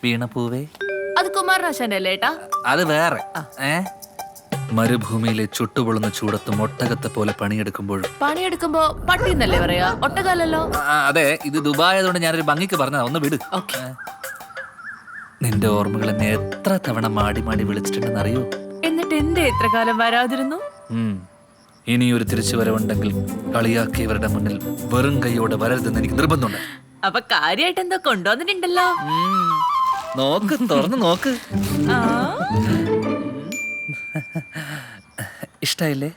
വീണപ്പൂവേ, അത് കുമാരനാശാന്റെ അല്ലേ ഏട്ടാ? അത് വേറെ. മരുഭൂമിയിലെ ചുട്ടുപൊള്ളുന്ന ചൂടത്ത് ഒട്ടകത്തെ പോലെ പണിയെടുക്കുമ്പോഴും. പണിയെടുക്കുമ്പോ പട്ടി എന്നല്ലേ പറയാ, ഒട്ടകാലല്ലോ. അതെ, ഇത് ദുബായ് ആയതുകൊണ്ട് ഞാനൊരു ഭംഗിക്ക് പറഞ്ഞതാ, ഒന്ന് വിട്. നിന്റെ ഓർമ്മകൾ എന്നെ എത്ര തവണ മാടി മാടി വിളിച്ചിട്ടുണ്ടെന്ന് അറിയോ? എന്നിട്ട് എന്തേ ഇത്ര കാലം വരാതിരുന്നു? ഇനിയൊരു തിരിച്ചുവരവുണ്ടെങ്കിൽ കളിയാക്കിയവരുടെ മുന്നിൽ വെറും കൈയോടെ വരരുതെന്ന് എനിക്ക് നിർബന്ധമുണ്ട്. അപ്പൊ കാര്യമായിട്ട് എന്തോ കൊണ്ടുവന്നിട്ടുണ്ടല്ലോ. നോക്ക്, തുറന്ന് നോക്ക്. ഇഷ്ടായില്ലേ?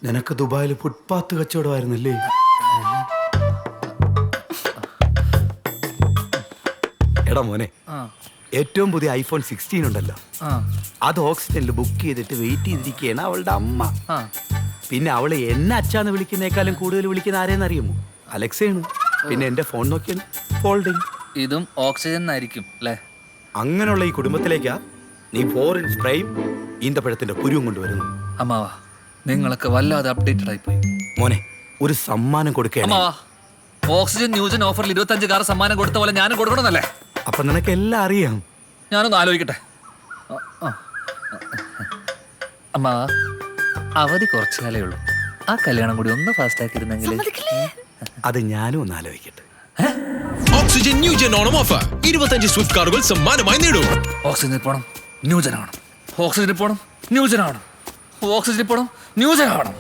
നിനക്ക് ദുബായിൽ ഫുട്പാത്ത് കച്ചവടമായിരുന്നല്ലേ? എടാ മോനെ, ഏറ്റവും പുതിയ ഐഫോൺ 16 ഉണ്ടല്ലോ, അത് ഓക്സിജനിൽ ബുക്ക് ചെയ്തിട്ട് വെയിറ്റ് ചെയ്തിരിക്കുകയാണ് അവളുടെ അമ്മ. പിന്നെ അവള് എന്നെ അച്ഛാന്ന് വിളിക്കുന്നേക്കാളും കൂടുതൽ വിളിക്കുന്ന ആരെയെന്നറിയുമോ? അലക്സയാണ്. പിന്നെ എന്റെ ഫോൺ നോക്കിയാണ് ഫോൾഡിങ്. ഇതും ഓക്സിജൻ ആയിരിക്കും അല്ലേ? അങ്ങനെയുള്ള ഈ കുടുംബത്തിലേക്കാ നീ 4 ഇഞ്ച് ഫ്രെയിം ഈന്തപ്പഴത്തിന്റെ കുരുവും കൊണ്ടുവരുന്നു. അമ്മാവാ, നിങ്ങളൊക്കെ വല്ലാതെ അപ്ഡേറ്റഡ് ആയിപ്പോയി. മോനെ, ഒരു സമ്മാനം കൊടുക്കുകയാണ്. അമ്മാവാ, ഓക്സിജൻ ന്യൂജൻ ഓഫറിൽ 25 കാർ സമ്മാനം കൊടുത്ത പോലെ ഞാനും കൊടുക്കണമെന്നല്ലേ? അപ്പൊ നിനക്ക് എല്ലാം അറിയാം. ഞാനൊന്ന് ആലോചിക്കട്ടെ. അമ്മാ, അവധി കുറച്ചു കാലേ ഉള്ളൂ. ആ കല്യാണം കൂടി ഒന്ന് ഫാസ്റ്റ് ആക്കിയിരുന്നെങ്കിൽ. അത് ഞാനും ഒന്ന് ആലോചിക്കട്ടെ. Oxygen new gen Onam offer 25 Swift കാറുകൾ സമ്മാനമായി നേടും. ഓക്സിജനിൽ പോണം, ന്യൂജൻ ആവണം. ഓക്സിജനിൽ പോണം, ന്യൂജൻ ആവണം. ഓക്സിജനിൽ പോണം, ന്യൂജൻ ആവണം.